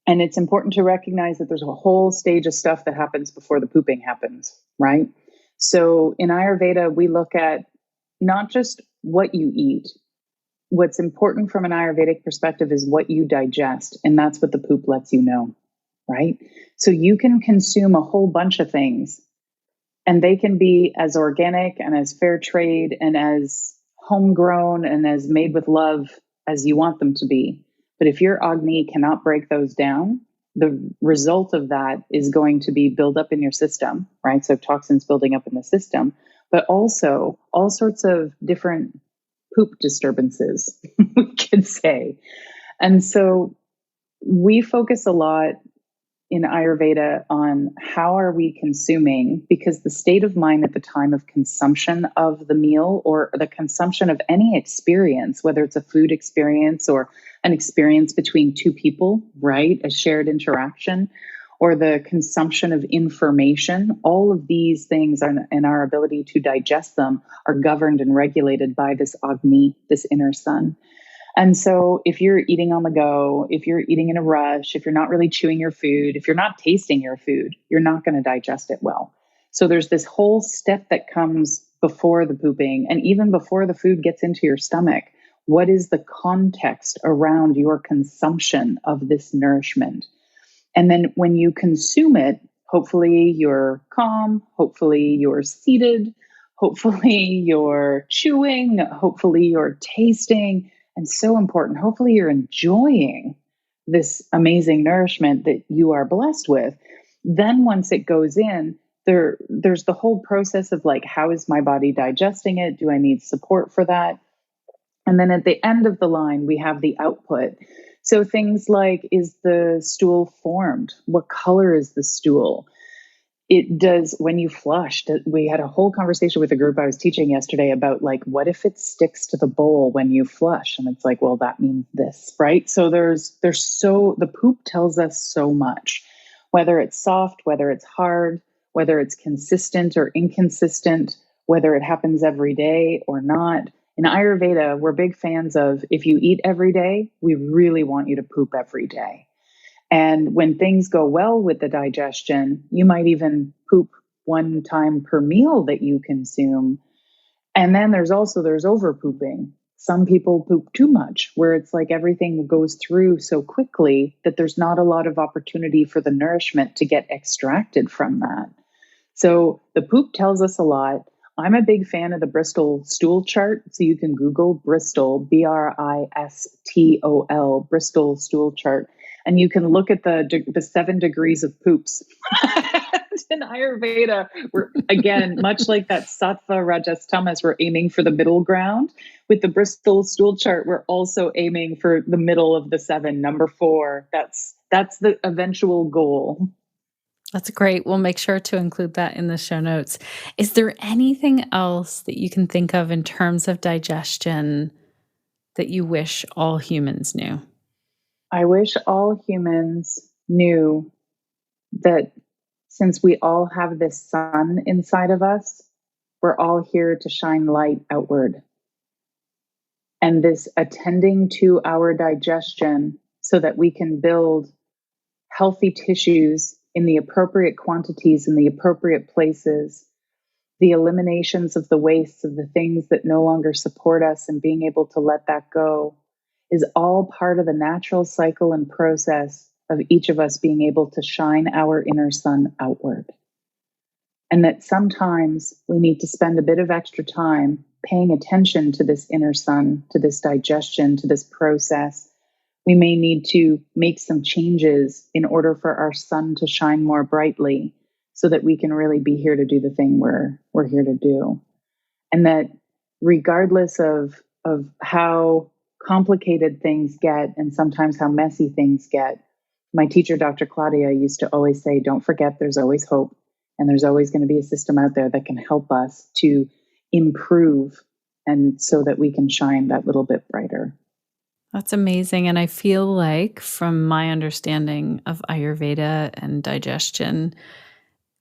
And it's important to recognize that there's a whole stage of stuff that happens before the pooping happens, right? So in Ayurveda, we look at not just what you eat. What's important from an Ayurvedic perspective is what you digest. And that's what the poop lets you know, right? So you can consume a whole bunch of things And they can be as organic and as fair trade and as homegrown and as made with love as you want them to be. But if your Agni cannot break those down, the result of that is going to be build-up in your system, right? So toxins building up in the system, but also all sorts of different poop disturbances, we could say. And so we focus a lot in Ayurveda on how are we consuming, because the state of mind at the time of consumption of the meal or the consumption of any experience, whether it's a food experience or an experience between two people, right? A shared interaction, or the consumption of information, all of these things and our ability to digest them are governed and regulated by this Agni, this inner sun. And so if you're eating on the go, if you're eating in a rush, if you're not really chewing your food, if you're not tasting your food, you're not going to digest it well. So there's this whole step that comes before the pooping and even before the food gets into your stomach. What is the context around your consumption of this nourishment? And then when you consume it, hopefully you're calm, hopefully you're seated, hopefully you're chewing, hopefully you're tasting. And so important, hopefully you're enjoying this amazing nourishment that you are blessed with. Then once it goes in, there's the whole process of like, how is my body digesting it? Do I need support for that? And then at the end of the line, we have the output. So things like, is the stool formed? What color is the stool? It does, when you flush, we had a whole conversation with a group I was teaching yesterday about like, what if it sticks to the bowl when you flush? And it's like, well, that means this, right? So the poop tells us so much, whether it's soft, whether it's hard, whether it's consistent or inconsistent, whether it happens every day or not. In Ayurveda, we're big fans of, if you eat every day, we really want you to poop every day. And when things go well with the digestion, you might even poop one time per meal that you consume. And then there's over pooping. Some people poop too much, where it's like everything goes through so quickly that there's not a lot of opportunity for the nourishment to get extracted from that. So the poop tells us a lot. I'm a big fan of the Bristol stool chart. So you can Google Bristol, Bristol, Bristol stool chart. And you can look at the 7 degrees of poops. In Ayurveda, we're, again, much like that sattva, rajas, tamas, we're aiming for the middle ground. With the Bristol stool chart, we're also aiming for the middle of the 7, number 4. That's the eventual goal. That's great. We'll make sure to include that in the show notes. Is there anything else that you can think of in terms of digestion that you wish all humans knew? I wish all humans knew that since we all have this sun inside of us, we're all here to shine light outward. And this attending to our digestion so that we can build healthy tissues in the appropriate quantities, in the appropriate places, the eliminations of the wastes of the things that no longer support us and being able to let that go is all part of the natural cycle and process of each of us being able to shine our inner sun outward. And that sometimes we need to spend a bit of extra time paying attention to this inner sun, to this digestion, to this process. We may need to make some changes in order for our sun to shine more brightly so that we can really be here to do the thing we're here to do. And that regardless of how complicated things get and sometimes how messy things get, my teacher, Dr. Claudia, used to always say, don't forget there's always hope and there's always going to be a system out there that can help us to improve and so that we can shine that little bit brighter. That's amazing. And I feel like from my understanding of Ayurveda and digestion,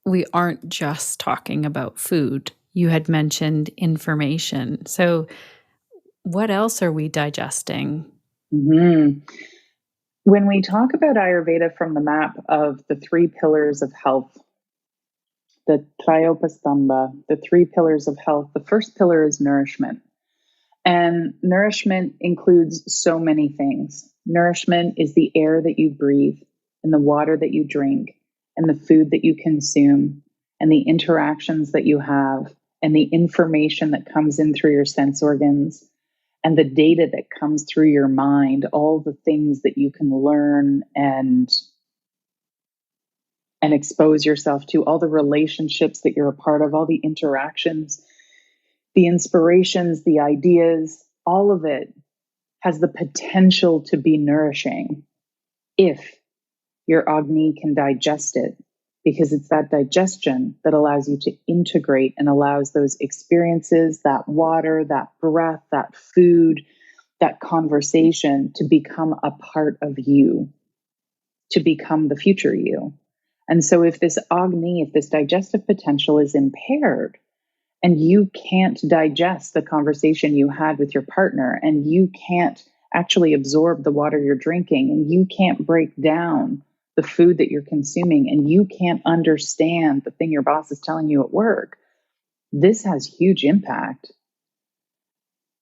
we aren't just talking about food. You had mentioned information. So what else are we digesting? Mm-hmm. When we talk about Ayurveda from the map of the 3 pillars of health, the Trayopastamba, the 3 pillars of health, the first pillar is nourishment. And nourishment includes so many things. Nourishment is the air that you breathe and the water that you drink and the food that you consume and the interactions that you have and the information that comes in through your sense organs and the data that comes through your mind, all the things that you can learn and expose yourself to, all the relationships that you're a part of, all the interactions, the inspirations, the ideas, all of it has the potential to be nourishing if your Agni can digest it, because it's that digestion that allows you to integrate and allows those experiences, that water, that breath, that food, that conversation to become a part of you, to become the future you. And so if this Agni, if this digestive potential is impaired, and you can't digest the conversation you had with your partner, and you can't actually absorb the water you're drinking, and you can't break down the food that you're consuming, and you can't understand the thing your boss is telling you at work, this has huge impact.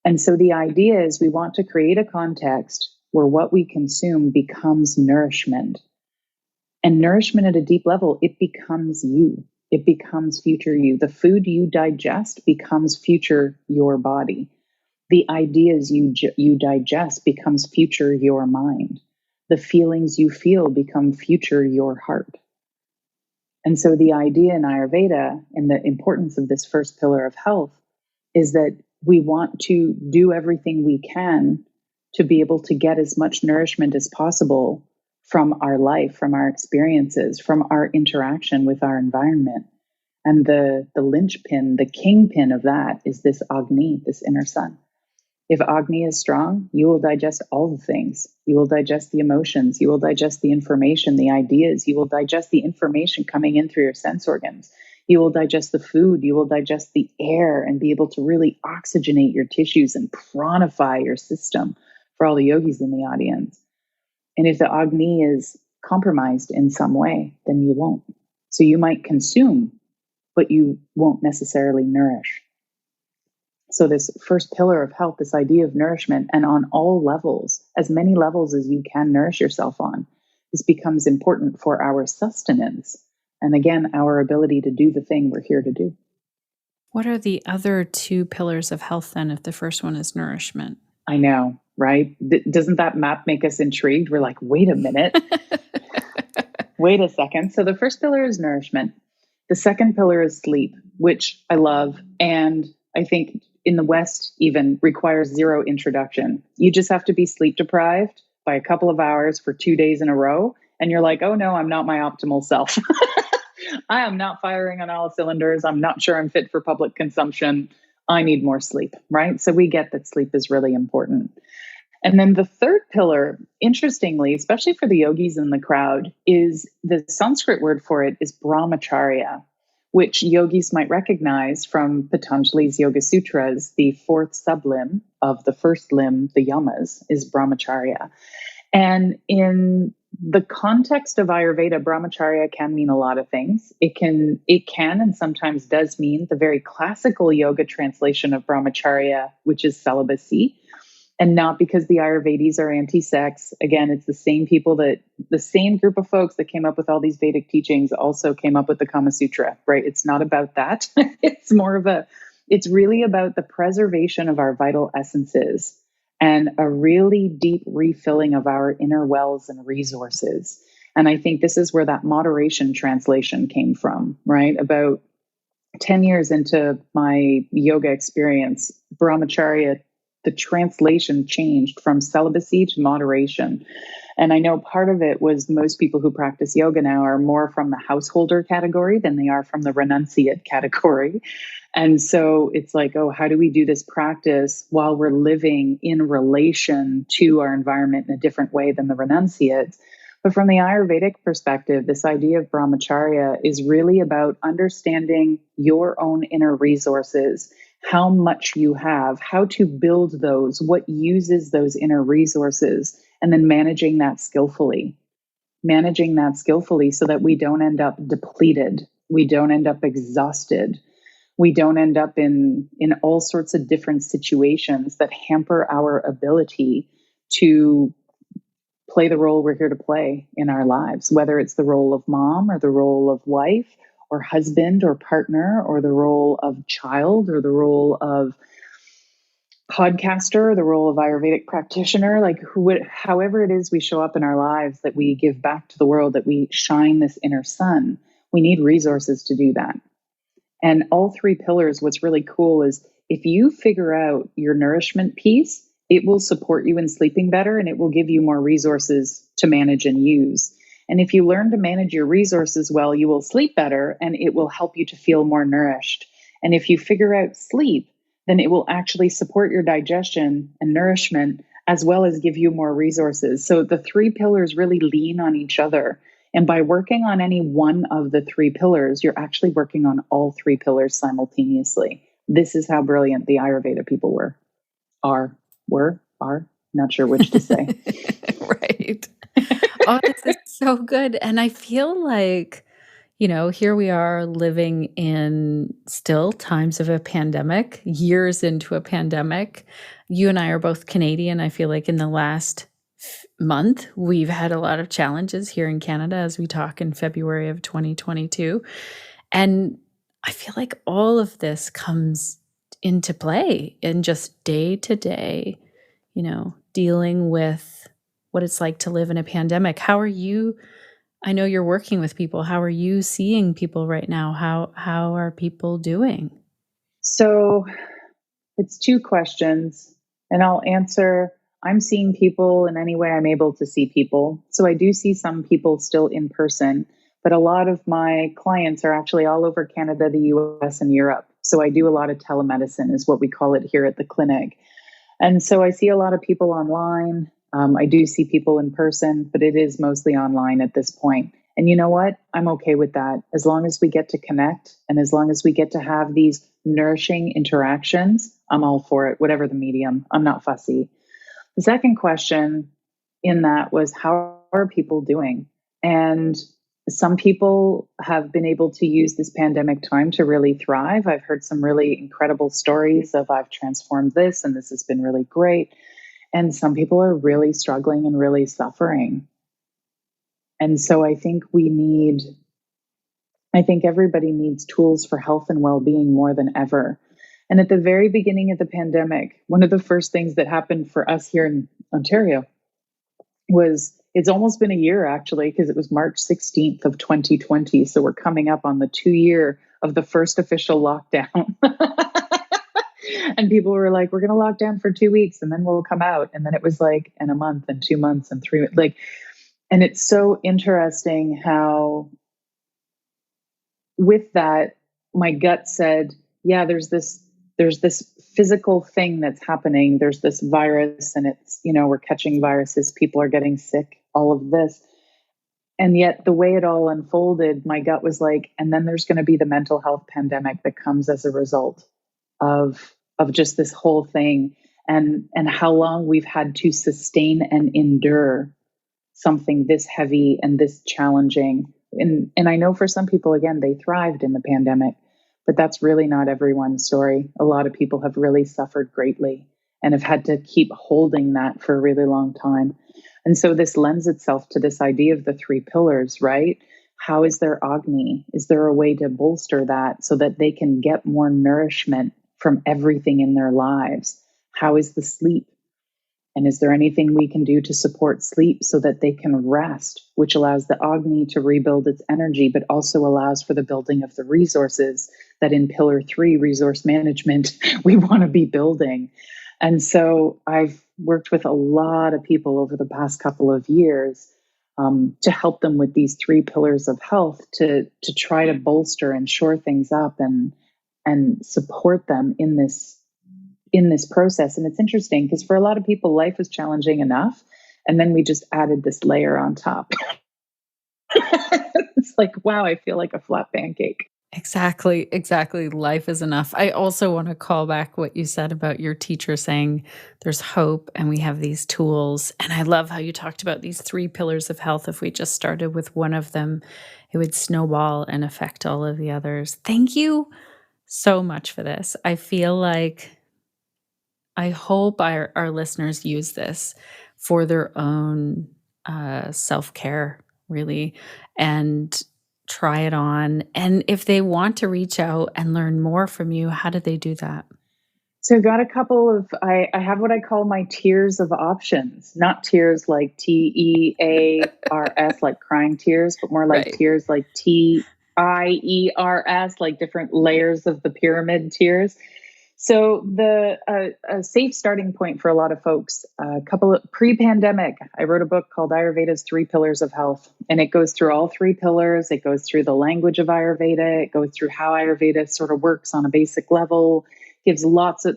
And so the idea is we want to create a context where what we consume becomes nourishment. And nourishment at a deep level, it becomes you. It becomes future you. The food you digest becomes future your body. The ideas you digest becomes future your mind. The feelings you feel become future your heart. And so the idea in Ayurveda and the importance of this first pillar of health is that we want to do everything we can to be able to get as much nourishment as possible from our life, from our experiences, from our interaction with our environment. And the linchpin, the kingpin of that is this Agni, this inner sun. If Agni is strong, you will digest all the things. You will digest the emotions. You will digest the information, the ideas. You will digest the information coming in through your sense organs. You will digest the food. You will digest the air and be able to really oxygenate your tissues and pranify your system, for all the yogis in the audience. And if the Agni is compromised in some way, then you won't. So you might consume, but you won't necessarily nourish. So this first pillar of health, this idea of nourishment, and on all levels, as many levels as you can nourish yourself on, this becomes important for our sustenance. And again, our ability to do the thing we're here to do. What are the other two pillars of health then, if the first one is nourishment? I know, right? Doesn't that map make us intrigued? We're like, wait a minute. Wait a second. So the first pillar is nourishment. The second pillar is sleep, which I love. And I think in the West even requires zero introduction. You just have to be sleep deprived by a couple of hours for 2 days in a row. And you're like, oh no, I'm not my optimal self. I am not firing on all cylinders. I'm not sure I'm fit for public consumption. I need more sleep, right? So we get that sleep is really important. And then the third pillar, interestingly, especially for the yogis in the crowd, is the Sanskrit word for it is brahmacharya, which yogis might recognize from Patanjali's Yoga Sutras. The fourth sublimb of the first limb, the yamas, is brahmacharya. And in the context of Ayurveda, brahmacharya can mean a lot of things. It can and sometimes does mean the very classical yoga translation of brahmacharya, which is celibacy. And not because the Ayurvedis are anti-sex. Again, it's the same group of folks that came up with all these Vedic teachings also came up with the Kama Sutra, right? It's not about that. It's really about the preservation of our vital essences and a really deep refilling of our inner wells and resources. And I think this is where that moderation translation came from, right? About 10 years into my yoga experience, brahmacharya, the translation changed from celibacy to moderation. And I know part of it was most people who practice yoga now are more from the householder category than they are from the renunciate category. And so it's like, oh, how do we do this practice while we're living in relation to our environment in a different way than the renunciates? But from the Ayurvedic perspective, this idea of brahmacharya is really about understanding your own inner resources, how much you have, how to build those, what uses those inner resources, and then managing that skillfully so that we don't end up depleted. We don't end up exhausted. We don't end up in all sorts of different situations that hamper our ability to play the role we're here to play in our lives, whether it's the role of mom or the role of wife or husband or partner, or the role of child, or the role of podcaster, the role of Ayurvedic practitioner, like however it is we show up in our lives, that we give back to the world, that we shine this inner sun, we need resources to do that. And all three pillars, what's really cool is if you figure out your nourishment piece, it will support you in sleeping better, and it will give you more resources to manage and use. And if you learn to manage your resources well, you will sleep better, and it will help you to feel more nourished. And if you figure out sleep, then it will actually support your digestion and nourishment, as well as give you more resources. So the three pillars really lean on each other. And by working on any one of the three pillars, you're actually working on all three pillars simultaneously. This is how brilliant the Ayurveda people are, not sure which to say. Right. Oh, this is so good. And I feel like, here we are living in still times of a pandemic, years into a pandemic. You and I are both Canadian. I feel like in the last month, we've had a lot of challenges here in Canada as we talk in February of 2022. And I feel like all of this comes into play in just day to day, dealing with what it's like to live in a pandemic. How are you? I know you're working with people. How are you seeing people right now? How are people doing? So it's two questions, and I'll answer. I'm seeing people in any way I'm able to see people. So I do see some people still in person, but a lot of my clients are actually all over Canada, the US, and Europe. So I do a lot of telemedicine, is what we call it here at the clinic. And so I see a lot of people online. I do see people in person, but it is mostly online at this point. And you know what? I'm okay with that. As long as we get to connect, and as long as we get to have these nourishing interactions, I'm all for it, whatever the medium. I'm not fussy. The second question in that was, how are people doing? And some people have been able to use this pandemic time to really thrive. I've heard some really incredible stories of, I've transformed this and this has been really great. And some people are really struggling and really suffering. And so I think everybody needs tools for health and well-being more than ever. And at the very beginning of the pandemic, one of the first things that happened for us here in Ontario was, it's almost been a year actually, because it was March 16th of 2020. So we're coming up on the 2-year of the first official lockdown. And people were like, we're going to lock down for 2 weeks and then we'll come out. And then it was like, in a month and 2 months and 3, and it's so interesting how with that, my gut said, yeah, there's this physical thing that's happening. There's this virus, and it's, we're catching viruses. People are getting sick, all of this. And yet the way it all unfolded, my gut was like, and then there's going to be the mental health pandemic that comes as a result of just this whole thing, and how long we've had to sustain and endure something this heavy and this challenging. And I know for some people, again, they thrived in the pandemic, but that's really not everyone's story. A lot of people have really suffered greatly and have had to keep holding that for a really long time. And so this lends itself to this idea of the three pillars, right? How is their Agni? Is there a way to bolster that so that they can get more nourishment from everything in their lives? How is the sleep? And is there anything we can do to support sleep so that they can rest, which allows the Agni to rebuild its energy, but also allows for the building of the resources that in Pillar 3, resource management, we want to be building. And so I've worked with a lot of people over the past couple of years to help them with these three pillars of health, to try to bolster and shore things up and support them in this process. And it's interesting because for a lot of people, life is challenging enough. And then we just added this layer on top. It's like, wow, I feel like a flat pancake. Exactly. Life is enough. I also want to call back what you said about your teacher saying there's hope and we have these tools. And I love how you talked about these three pillars of health. If we just started with one of them, it would snowball and affect all of the others. Thank you so much for this. I feel like I hope our listeners use this for their own self-care, really. And try it on? And if they want to reach out and learn more from you, how do they do that? So I've got a couple of, I have what I call my tiers of options, not tears like TEARS, like crying tears, but more like Right. tiers like TIERS, like different layers of the pyramid tiers. So a safe starting point for a lot of folks, a couple of pre-pandemic, I wrote a book called Ayurveda's 3 Pillars of Health, and it goes through all 3 pillars. It goes through the language of Ayurveda. It goes through how Ayurveda sort of works on a basic level, gives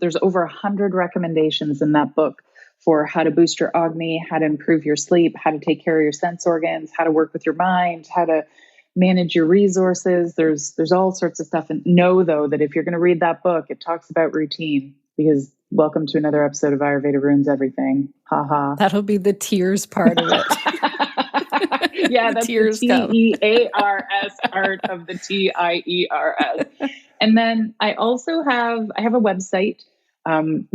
there's over 100 recommendations in that book for how to boost your Agni, how to improve your sleep, how to take care of your sense organs, how to work with your mind, how to manage your resources. There's all sorts of stuff. And know, though, that if you're going to read that book, it talks about routine, because welcome to another episode of Ayurveda Ruins Everything. Ha ha. That'll be the tears part of it. Yeah, that's tears the TEARS part of the TIERS. And then I also have a website. I'm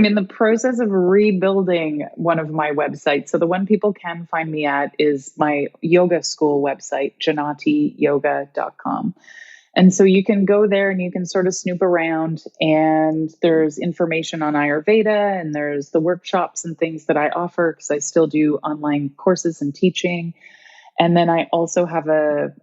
in the process of rebuilding one of my websites. So the one people can find me at is my yoga school website, janatiyoga.com. And so you can go there and you can sort of snoop around, and there's information on Ayurveda, and there's the workshops and things that I offer, because I still do online courses and teaching. And then I also have a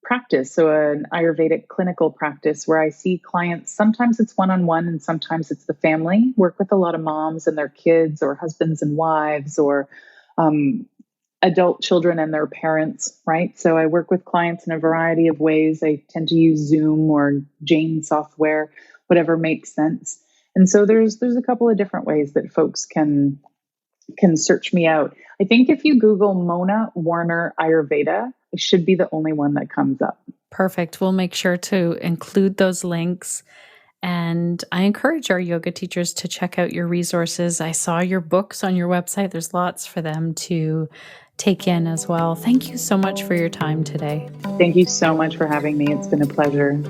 practice, so an Ayurvedic clinical practice where I see clients. Sometimes it's one-on-one and sometimes it's the family. Work with a lot of moms and their kids, or husbands and wives, or adult children and their parents, right? So I work with clients in a variety of ways. I tend to use Zoom or Jane software, whatever makes sense. And so there's a couple of different ways that folks can search me out. I think if you Google Mona Warner Ayurveda, it should be the only one that comes up. Perfect. We'll make sure to include those links. And I encourage our yoga teachers to check out your resources. I saw your books on your website. There's lots for them to take in as well. Thank you so much for your time today. Thank you so much for having me. It's been a pleasure.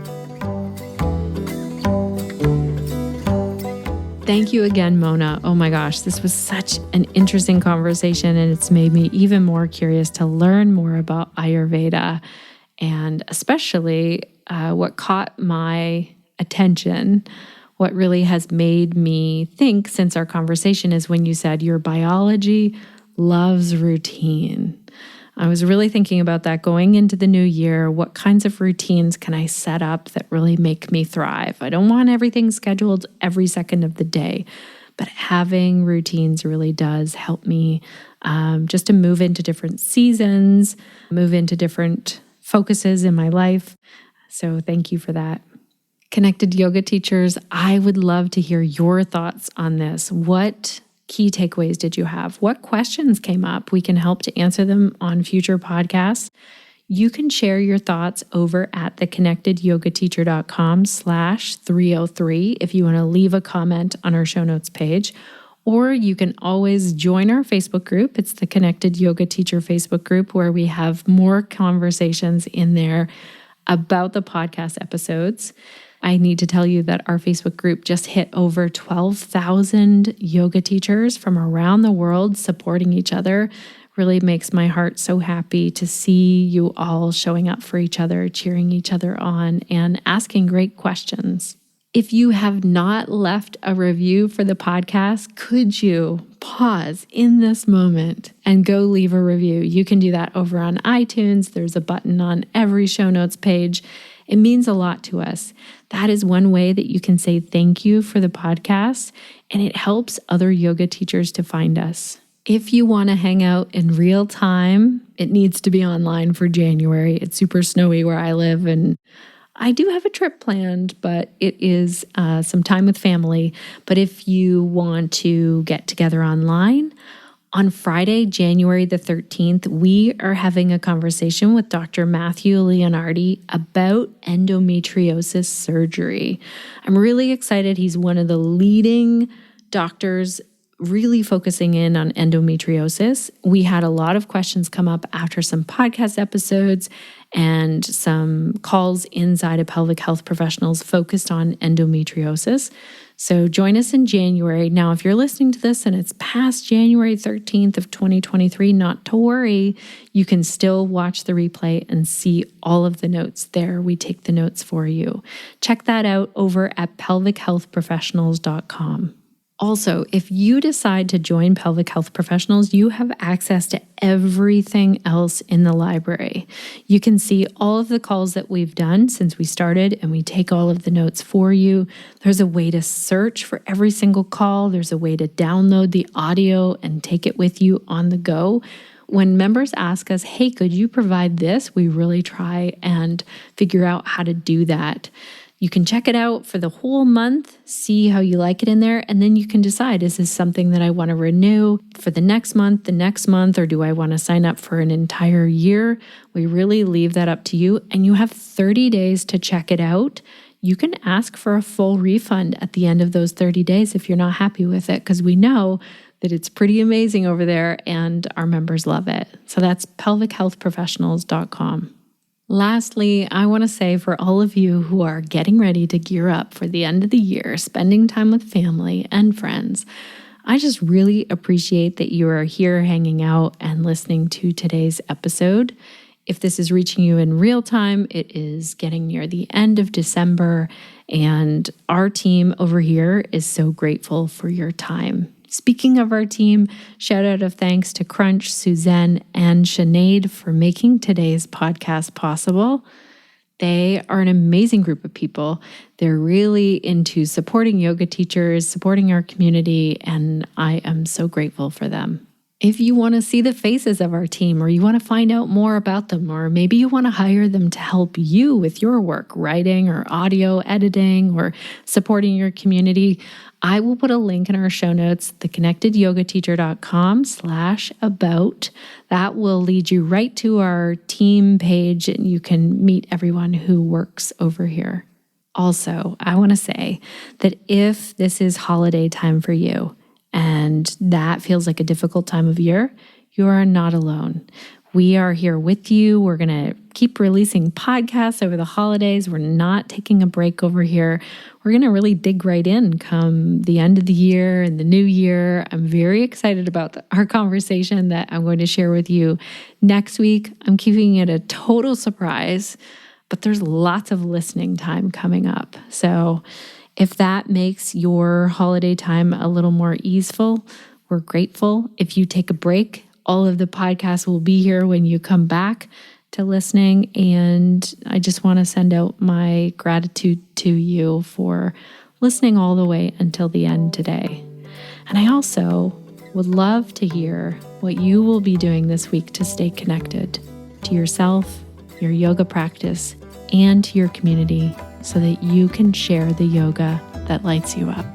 Thank you again, Mona. Oh my gosh, this was such an interesting conversation, and it's made me even more curious to learn more about Ayurveda, and especially what caught my attention, what really has made me think since our conversation is when you said your biology loves routine. I was really thinking about that going into the new year. What kinds of routines can I set up that really make me thrive? I don't want everything scheduled every second of the day, but having routines really does help me just to move into different seasons, move into different focuses in my life. So thank you for that. Connected yoga teachers, I would love to hear your thoughts on this. What key takeaways did you have? What questions came up? We can help to answer them on future podcasts. You can share your thoughts over at theconnectedyogateacher.com/303 if you want to leave a comment on our show notes page. Or you can always join our Facebook group. It's the Connected Yoga Teacher Facebook group, where we have more conversations in there about the podcast episodes. I need to tell you that our Facebook group just hit over 12,000 yoga teachers from around the world supporting each other. Really makes my heart so happy to see you all showing up for each other, cheering each other on, and asking great questions. If you have not left a review for the podcast, could you pause in this moment and go leave a review? You can do that over on iTunes. There's a button on every show notes page. It means a lot to us. That is one way that you can say thank you for the podcast, and it helps other yoga teachers to find us. If you want to hang out in real time, it needs to be online for January. It's super snowy where I live, and I do have a trip planned, but it is some time with family. But if you want to get together online, on Friday, January the 13th, we are having a conversation with Dr. Matthew Leonardi about endometriosis surgery. I'm really excited. He's one of the leading doctors really focusing in on endometriosis. We had a lot of questions come up after some podcast episodes and some calls inside of Pelvic Health Professionals focused on endometriosis. So join us in January. Now, if you're listening to this and it's past January 13th of 2023, not to worry. You can still watch the replay and see all of the notes there. We take the notes for you. Check that out over at pelvichealthprofessionals.com. Also, if you decide to join Pelvic Health Professionals, you have access to everything else in the library. You can see all of the calls that we've done since we started, and we take all of the notes for you. There's a way to search for every single call. There's a way to download the audio and take it with you on the go. When members ask us, hey, could you provide this? We really try and figure out how to do that. You can check it out for the whole month, see how you like it in there, and then you can decide, is this something that I want to renew for the next month, or do I want to sign up for an entire year? We really leave that up to you, and you have 30 days to check it out. You can ask for a full refund at the end of those 30 days if you're not happy with it, because we know that it's pretty amazing over there and our members love it. So that's pelvichealthprofessionals.com. Lastly, I want to say for all of you who are getting ready to gear up for the end of the year, spending time with family and friends, I just really appreciate that you are here hanging out and listening to today's episode. If this is reaching you in real time, it is getting near the end of December, and our team over here is so grateful for your time. Speaking of our team, shout out of thanks to Crunch, Suzanne, and Sinead for making today's podcast possible. They are an amazing group of people. They're really into supporting yoga teachers, supporting our community, and I am so grateful for them. If you want to see the faces of our team, or you want to find out more about them, or maybe you want to hire them to help you with your work, writing or audio editing or supporting your community, I will put a link in our show notes, theconnectedyogateacher.com/about. That will lead you right to our team page, and you can meet everyone who works over here. Also, I want to say that if this is holiday time for you, and that feels like a difficult time of year, you are not alone. We are here with you. We're going to keep releasing podcasts over the holidays. We're not taking a break over here. We're going to really dig right in come the end of the year and the new year. I'm very excited about our conversation that I'm going to share with you next week. I'm keeping it a total surprise, but there's lots of listening time coming up. So if that makes your holiday time a little more easeful, we're grateful. If you take a break, all of the podcasts will be here when you come back to listening. And I just want to send out my gratitude to you for listening all the way until the end today. And I also would love to hear what you will be doing this week to stay connected to yourself, your yoga practice, and to your community so that you can share the yoga that lights you up.